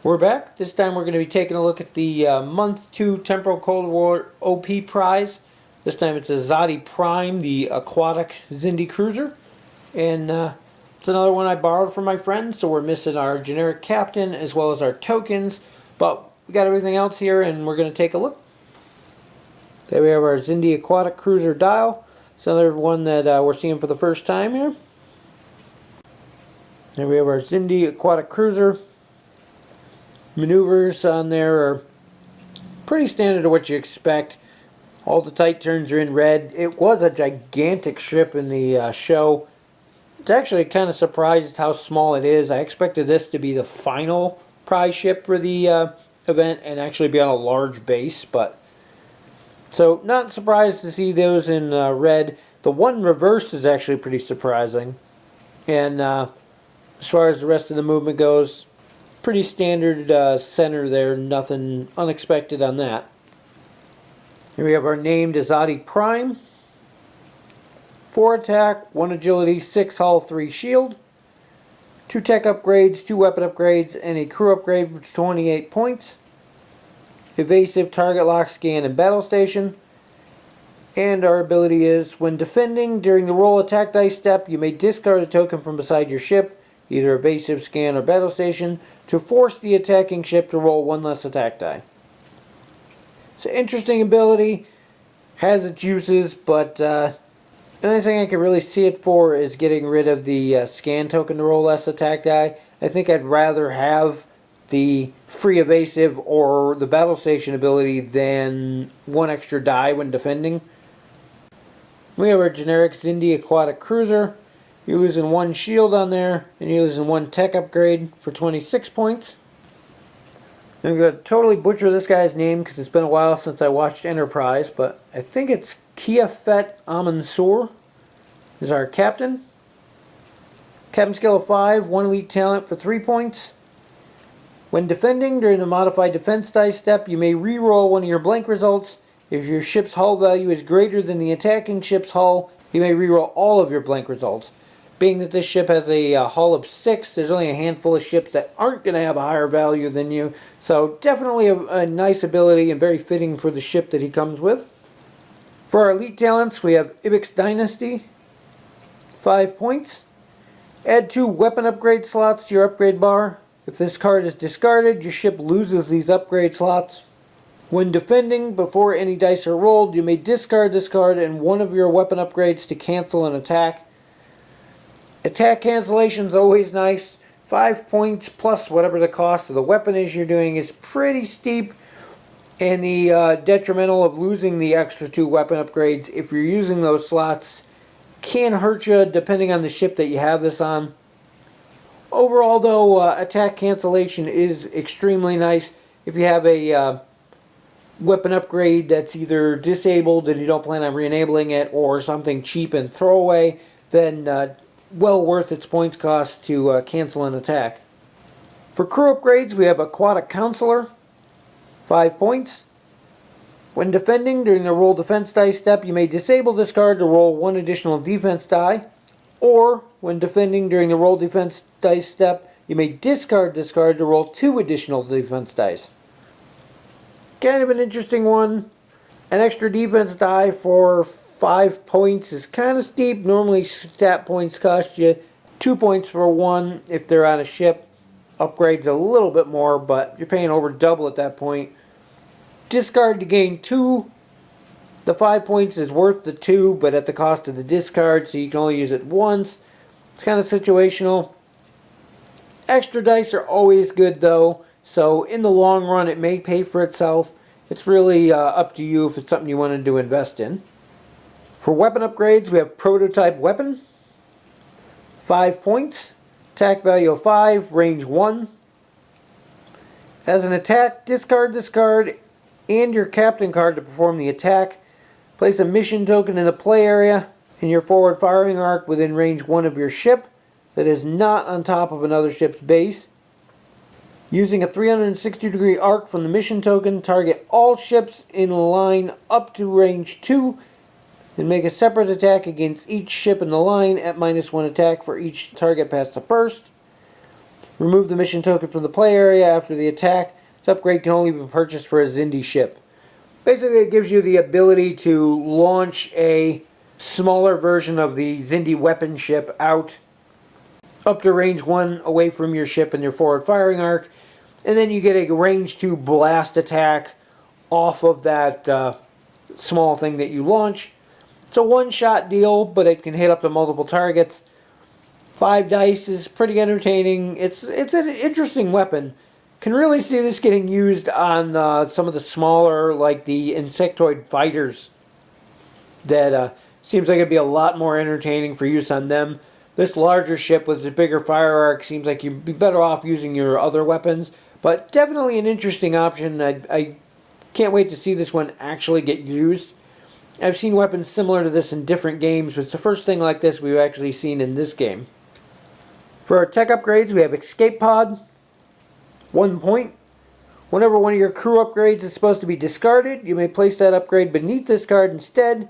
We're back. This time we're going to be taking a look at the Month 2 Temporal Cold War OP prize. This time it's Azati Prime, the aquatic Xindi cruiser. And it's another one I borrowed from my friend, so we're missing our generic captain as well as our tokens. But we got everything else here and we're going to take a look. There we have our Xindi-Aquatic cruiser dial. It's another one that we're seeing for the first time here. There we have our Xindi-Aquatic cruiser. Maneuvers on there are pretty standard to what you expect. All the tight turns are in red. It was a gigantic ship in the show. It's actually kind of surprised how small it is. I expected this to be the final prize ship for the event and actually be on a large base, but so not surprised to see those in red. The one reversed is actually pretty surprising, and as far as the rest of the movement goes, pretty standard center there, nothing unexpected on that. Here we have our named Azati Prime. 4 attack, 1 agility, 6 hull, 3 shield. 2 tech upgrades, 2 weapon upgrades, and a crew upgrade for 28 points. Evasive, target lock, scan, and battle station. And our ability is, when defending during the roll attack dice step, you may discard a token from beside your ship, either evasive, scan, or battle station, to force the attacking ship to roll 1 less attack die. It's an interesting ability, has its uses, but the only thing I can really see it for is getting rid of the scan token to roll less attack die. I think I'd rather have the free evasive or the battle station ability than 1 extra die when defending. We have our generic Xindi-Aquatic cruiser. You're losing 1 shield on there, and you're losing 1 tech upgrade for 26 points. I'm going to totally butcher this guy's name because it's been a while since I watched Enterprise, but I think it's Kiafet Amansur is our captain. Captain skill of 5, 1 elite talent for 3 points. When defending during the modified defense dice step, you may re-roll 1 of your blank results. If your ship's hull value is greater than the attacking ship's hull, you may re-roll all of your blank results. Being that this ship has a hull of 6, there's only a handful of ships that aren't going to have a higher value than you. So definitely a nice ability and very fitting for the ship that he comes with. For our elite talents, we have Ibix Dynasty, 5 points. Add 2 weapon upgrade slots to your upgrade bar. If this card is discarded, your ship loses these upgrade slots. When defending, before any dice are rolled, you may discard this card and 1 of your weapon upgrades to cancel an attack. Attack cancellation is always nice. 5 points plus whatever the cost of the weapon is you're doing is pretty steep. And the detrimental of losing the extra 2 weapon upgrades, if you're using those slots, can hurt you depending on the ship that you have this on. Overall though, attack cancellation is extremely nice. If you have a weapon upgrade that's either disabled and you don't plan on re-enabling it, or something cheap and throwaway, then well worth its points cost to cancel an attack. For crew upgrades, we have Aquatic Counselor, 5 points. When defending during the roll defense dice step, you may disable this card to roll 1 additional defense die, or when defending during the roll defense dice step, you may discard this card to roll 2 additional defense dice. Kind of an interesting one. An extra defense die for 5 points is kind of steep. Normally stat points cost you 2 points for 1 if they're on a ship. Upgrades a little bit more, but you're paying over double at that point. Discard to gain 2. The 5 points is worth the 2, but at the cost of the discard, so you can only use it once. It's kind of situational. Extra dice are always good though, so in the long run it may pay for itself. It's really up to you if it's something you wanted to invest in. For weapon upgrades, we have Prototype Weapon, 5 points, attack value of 5, range 1. As an attack, discard this card and your captain card to perform the attack. Place a mission token in the play area in your forward firing arc within range 1 of your ship that is not on top of another ship's base. Using a 360-degree arc from the mission token, target all ships in line up to range 2 and make a separate attack against each ship in the line at -1 attack for each target past the first. Remove the mission token from the play area after the attack. This upgrade can only be purchased for a Xindi ship. Basically, it gives you the ability to launch a smaller version of the Xindi weapon ship out up to range 1 away from your ship in your forward firing arc, and then you get a range 2 blast attack off of that small thing that you launch. It's a one-shot deal, but it can hit up to multiple targets. 5 dice is pretty entertaining. It's an interesting weapon. Can really see this getting used on some of the smaller, like the insectoid fighters. That seems like it'd be a lot more entertaining for use on them. This larger ship with the bigger fire arc seems like you'd be better off using your other weapons. But definitely an interesting option. I can't wait to see this one actually get used. I've seen weapons similar to this in different games, but it's the first thing like this we've actually seen in this game. For our tech upgrades, we have Escape Pod, 1 point. Whenever one of your crew upgrades is supposed to be discarded, you may place that upgrade beneath this card instead.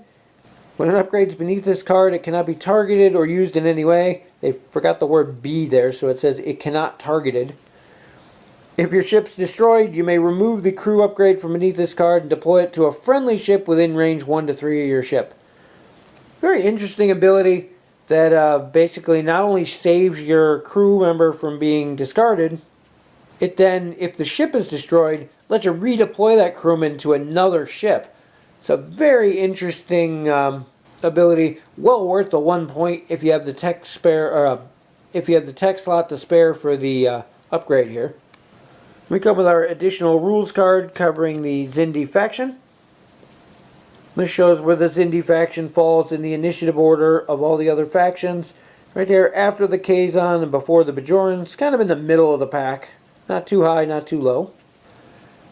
When an upgrade is beneath this card, it cannot be targeted or used in any way. They forgot the word "be" there, so it says it cannot targeted. If your ship's destroyed, you may remove the crew upgrade from beneath this card and deploy it to a friendly ship within range 1 to 3 of your ship. Very interesting ability that basically not only saves your crew member from being discarded, it then, if the ship is destroyed, lets you redeploy that crewman to another ship. It's a very interesting ability, well worth the 1 point if you have the tech spare, or if you have the tech slot to spare for the upgrade here. We come with our additional rules card covering the Xindi faction. This shows where the Xindi faction falls in the initiative order of all the other factions. Right there after the Kazon and before the Bajorans, kind of in the middle of the pack. Not too high, not too low.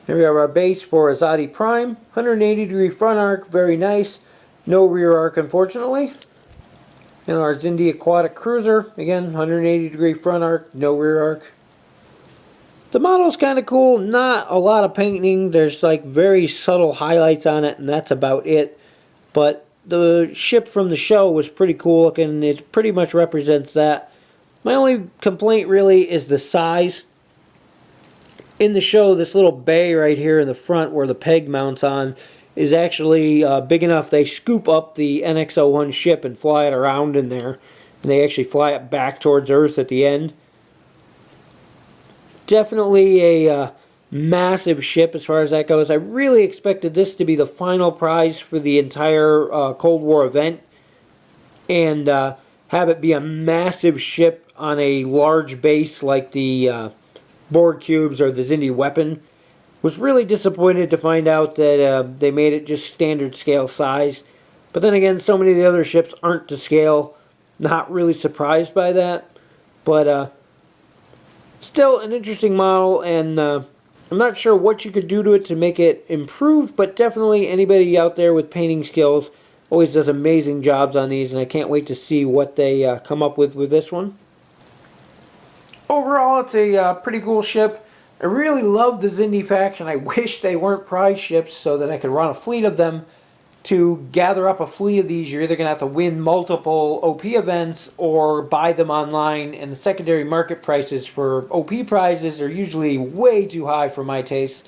Here we have our base for Azati Prime. 180-degree front arc, very nice. No rear arc, unfortunately. And our Xindi-Aquatic cruiser, again, 180-degree front arc, no rear arc. The model's kind of cool. Not a lot of painting. There's like very subtle highlights on it, and that's about it. But the ship from the show was pretty cool looking. It pretty much represents that. My only complaint really is the size. In the show, this little bay right here in the front where the peg mounts on is actually big enough they scoop up the NX-01 ship and fly it around in there. And they actually fly it back towards Earth at the end. Definitely a massive ship as far as that goes. I really expected this to be the final prize for the entire Cold War event. And have it be a massive ship on a large base like the Borg cubes or the Xindi weapon. Was really disappointed to find out that they made it just standard scale size. But then again, so many of the other ships aren't to scale. Not really surprised by that. But still an interesting model, and I'm not sure what you could do to it to make it improved, but definitely anybody out there with painting skills always does amazing jobs on these, and I can't wait to see what they come up with this one. Overall, it's a pretty cool ship. I really love the Xindi faction. I wish they weren't prize ships so that I could run a fleet of them. To gather up a fleet of these, you're either going to have to win multiple OP events or buy them online, and the secondary market prices for OP prizes are usually way too high for my taste.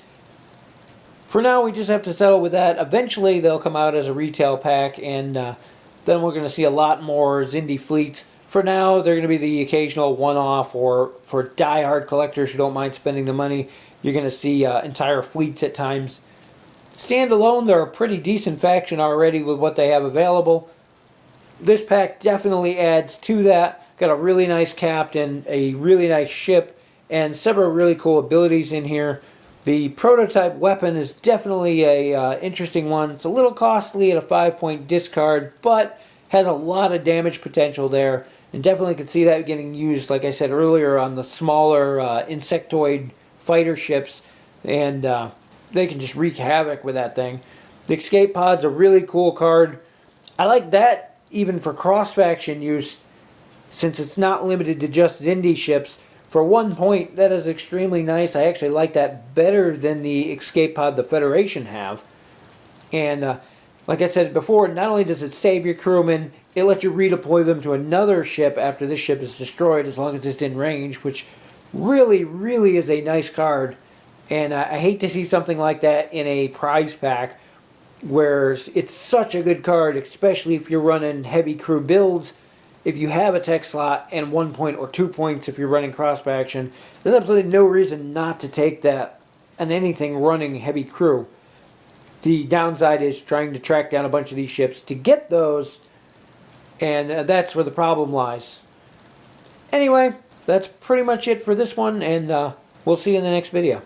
For now, we just have to settle with that. Eventually, they'll come out as a retail pack, and then we're going to see a lot more Xindi fleets. For now, they're going to be the occasional one-off, or for die-hard collectors who don't mind spending the money, you're going to see entire fleets at times. Standalone, they're a pretty decent faction already with what they have available. This pack definitely adds to that. Got a really nice captain, a really nice ship, and several really cool abilities in here. The prototype weapon is definitely a interesting one. It's a little costly at a 5-point discard, but has a lot of damage potential there. And definitely could see that getting used, like I said earlier, on the smaller insectoid fighter ships. And they can just wreak havoc with that thing. The Escape Pod's a really cool card. I like that even for cross-faction use, since it's not limited to just Xindi ships. For 1 point, that is extremely nice. I actually like that better than the Escape Pod the Federation have. And like I said before, not only does it save your crewmen, it lets you redeploy them to another ship after this ship is destroyed, as long as it's in range, which really, really is a nice card. And I hate to see something like that in a prize pack where it's such a good card, especially if you're running heavy crew builds. If you have a tech slot and 1 point or 2 points if you're running cross faction, there's absolutely no reason not to take that on anything running heavy crew. The downside is trying to track down a bunch of these ships to get those, and that's where the problem lies. Anyway, that's pretty much it for this one, and we'll see you in the next video.